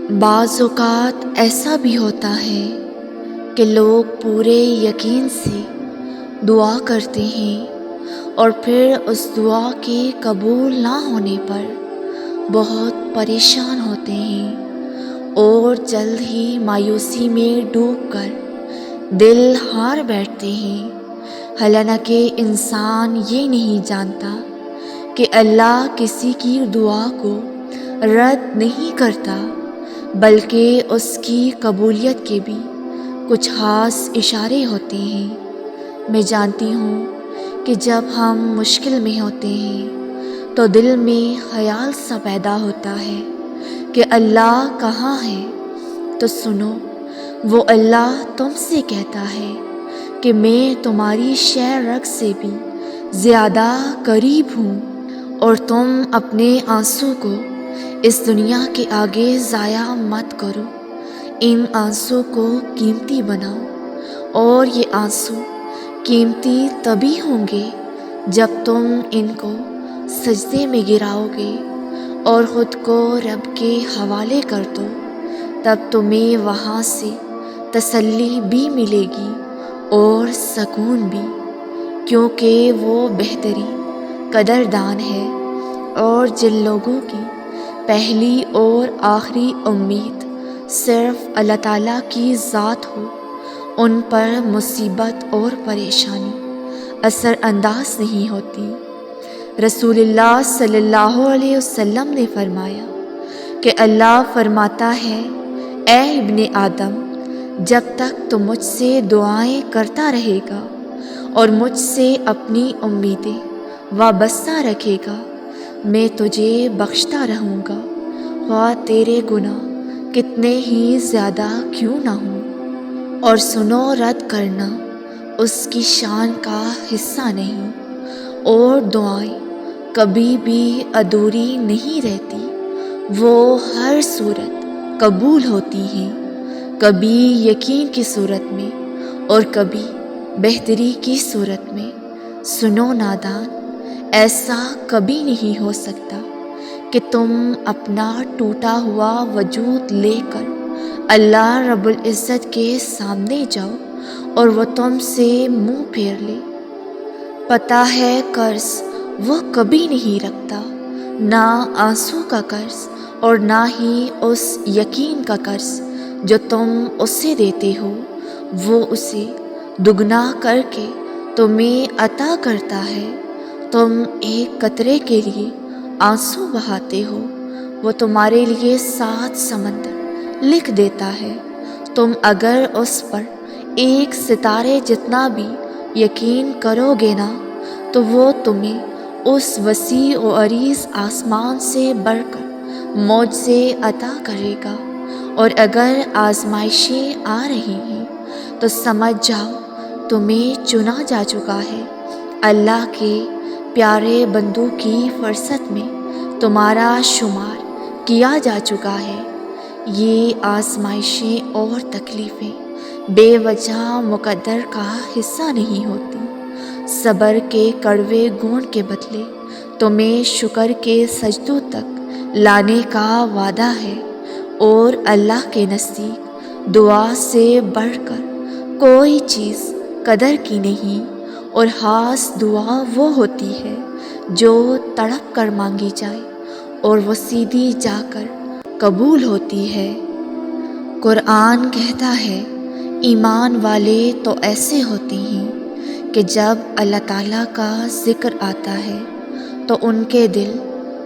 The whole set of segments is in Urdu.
بعض اوقات ایسا بھی ہوتا ہے کہ لوگ پورے یقین سے دعا کرتے ہیں اور پھر اس دعا کے قبول نہ ہونے پر بہت پریشان ہوتے ہیں اور جلد ہی مایوسی میں ڈوب کر دل ہار بیٹھتے ہیں، حالانکہ انسان یہ نہیں جانتا کہ اللہ کسی کی دعا کو رد نہیں کرتا، بلکہ اس کی قبولیت کے بھی کچھ خاص اشارے ہوتے ہیں۔ میں جانتی ہوں کہ جب ہم مشکل میں ہوتے ہیں تو دل میں خیال سا پیدا ہوتا ہے کہ اللہ کہاں ہے؟ تو سنو، وہ اللہ تم سے کہتا ہے کہ میں تمہاری شہ رگ سے بھی زیادہ قریب ہوں، اور تم اپنے آنسو کو اس دنیا کے آگے ضائع مت کرو، ان آنسو کو قیمتی بناؤ، اور یہ آنسو قیمتی تبھی ہوں گے جب تم ان کو سجدے میں گراؤ گے اور خود کو رب کے حوالے کر دو، تب تمہیں وہاں سے تسلی بھی ملے گی اور سکون بھی، کیونکہ وہ بہتری قدردان ہے۔ اور جن لوگوں کی پہلی اور آخری امید صرف اللہ تعالیٰ کی ذات ہو، ان پر مصیبت اور پریشانی اثر انداز نہیں ہوتی۔ رسول اللہ صلی اللہ علیہ وسلم نے فرمایا کہ اللہ فرماتا ہے، اے ابن آدم، جب تک تو مجھ سے دعائیں کرتا رہے گا اور مجھ سے اپنی امیدیں وابستہ رکھے گا، میں تجھے بخشتا رہوں گا، خواہ تیرے گناہ کتنے ہی زیادہ کیوں نہ ہوں۔ اور سنو، رد کرنا اس کی شان کا حصہ نہیں، اور دعائیں کبھی بھی ادھوری نہیں رہتی، وہ ہر صورت قبول ہوتی ہیں، کبھی یقین کی صورت میں اور کبھی بہتری کی صورت میں۔ سنو نادان، ایسا کبھی نہیں ہو سکتا کہ تم اپنا ٹوٹا ہوا وجود لے کر اللہ رب العزت کے سامنے جاؤ اور وہ تم سے منہ پھیر لے۔ پتہ ہے قرض وہ کبھی نہیں رکھتا، نہ آنسو کا قرض اور نہ ہی اس یقین کا قرض جو تم اسے دیتے ہو، وہ اسے دگنا کر کے تمہیں عطا کرتا ہے۔ تم ایک قطرے کے لیے آنسو بہاتے ہو، وہ تمہارے لیے 7 سمندر لکھ دیتا ہے۔ تم اگر اس پر ایک ستارے جتنا بھی یقین کرو گے نا، تو وہ تمہیں اس وسیع و عریض آسمان سے بڑھ کر معجزے عطا کرے گا۔ اور اگر آزمائشیں آ رہی ہیں تو سمجھ جاؤ تمہیں چنا جا چکا ہے، اللہ کے پیارے بندوں کی فرصت میں تمہارا شمار کیا جا چکا ہے۔ یہ آزمائشیں اور تکلیفیں بے وجہ مقدر کا حصہ نہیں ہوتی، صبر کے کڑوے گھونٹ کے بدلے تمہیں شکر کے سجدوں تک لانے کا وعدہ ہے۔ اور اللہ کے نزدیک دعا سے بڑھ کر کوئی چیز قدر کی نہیں، اور خاص دعا وہ ہوتی ہے جو تڑپ کر مانگی جائے اور وہ سیدھی جا کر قبول ہوتی ہے۔ قرآن کہتا ہے، ایمان والے تو ایسے ہوتے ہیں کہ جب اللہ تعالیٰ کا ذکر آتا ہے تو ان کے دل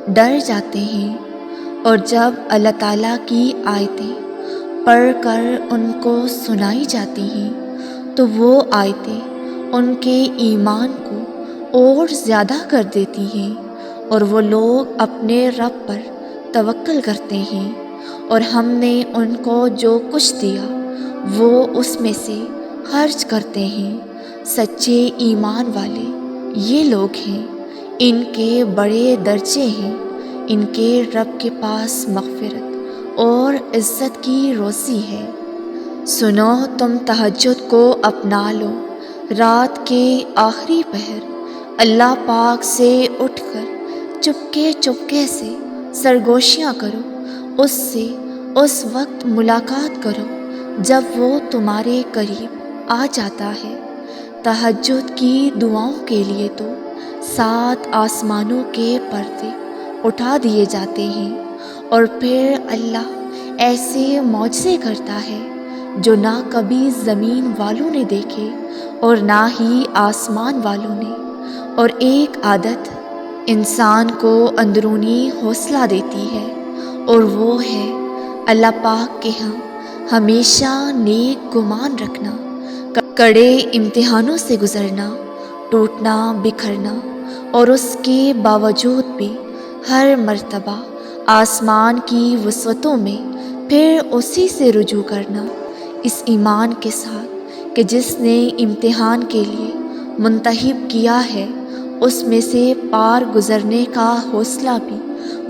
ڈر جاتے ہیں، اور جب اللہ تعالیٰ کی آیتیں پڑھ کر ان کو سنائی جاتی ہیں تو وہ آیتیں ان کے ایمان کو اور زیادہ کر دیتی ہیں، اور وہ لوگ اپنے رب پر توکل کرتے ہیں، اور ہم نے ان کو جو کچھ دیا وہ اس میں سے خرچ کرتے ہیں۔ سچے ایمان والے یہ لوگ ہیں، ان کے بڑے درجے ہیں، ان کے رب کے پاس مغفرت اور عزت کی روزی ہے۔ سنو، تم تہجد کو اپنا لو، رات کے آخری پہر اللہ پاک سے اٹھ کر چپکے چپکے سے سرگوشیاں کرو، اس سے اس وقت ملاقات کرو جب وہ تمہارے قریب آ جاتا ہے۔ تہجد کی دعاؤں کے لیے تو 7 آسمانوں کے پردے اٹھا دیے جاتے ہیں، اور پھر اللہ ایسے معجزے کرتا ہے جو نہ کبھی زمین والوں نے دیکھے اور نہ ہی آسمان والوں نے۔ اور ایک عادت انسان کو اندرونی حوصلہ دیتی ہے، اور وہ ہے اللہ پاک کے ہاں ہمیشہ نیک گمان رکھنا، کڑے امتحانوں سے گزرنا، ٹوٹنا بکھرنا، اور اس کے باوجود بھی ہر مرتبہ آسمان کی وسعتوں میں پھر اسی سے رجوع کرنا، اس ایمان کے ساتھ کہ جس نے امتحان کے لیے منتخب کیا ہے اس میں سے پار گزرنے کا حوصلہ بھی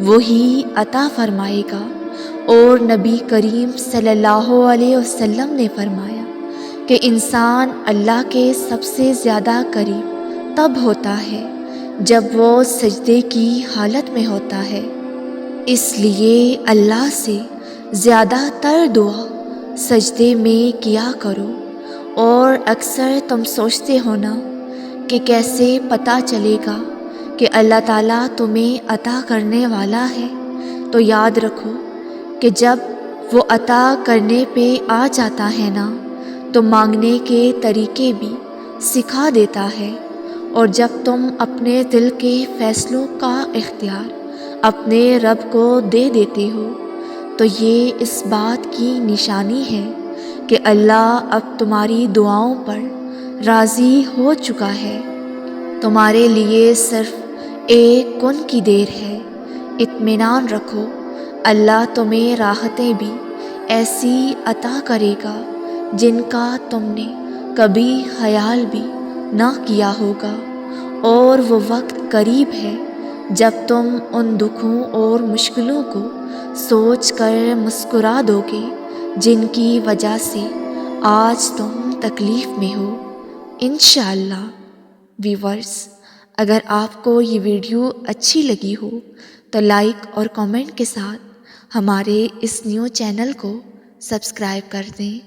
وہی عطا فرمائے گا۔ اور نبی کریم صلی اللہ علیہ وسلم نے فرمایا کہ انسان اللہ کے سب سے زیادہ قریب تب ہوتا ہے جب وہ سجدے کی حالت میں ہوتا ہے۔ اس لیے اللہ سے زیادہ تر دعا سجدے میں کیا کرو۔ اور اکثر تم سوچتے ہو نا کہ کیسے پتہ چلے گا کہ اللہ تعالیٰ تمہیں عطا کرنے والا ہے، تو یاد رکھو کہ جب وہ عطا کرنے پہ آ جاتا ہے نا تو مانگنے کے طریقے بھی سکھا دیتا ہے۔ اور جب تم اپنے دل کے فیصلوں کا اختیار اپنے رب کو دے دیتے ہو تو یہ اس بات کی نشانی ہے کہ اللہ اب تمہاری دعاؤں پر راضی ہو چکا ہے۔ تمہارے لیے صرف ایک کن کی دیر ہے۔ اطمینان رکھو، اللہ تمہیں راحتیں بھی ایسی عطا کرے گا جن کا تم نے کبھی خیال بھی نہ کیا ہوگا۔ اور وہ وقت قریب ہے جب تم ان دکھوں اور مشکلوں کو سوچ کر مسکرا دو گے جن کی وجہ سے آج تم تکلیف میں ہو، انشاءاللہ۔ ویورز، اگر آپ کو یہ ویڈیو اچھی لگی ہو تو لائک اور کامنٹ کے ساتھ ہمارے اس نیو چینل کو سبسکرائب کر دیں۔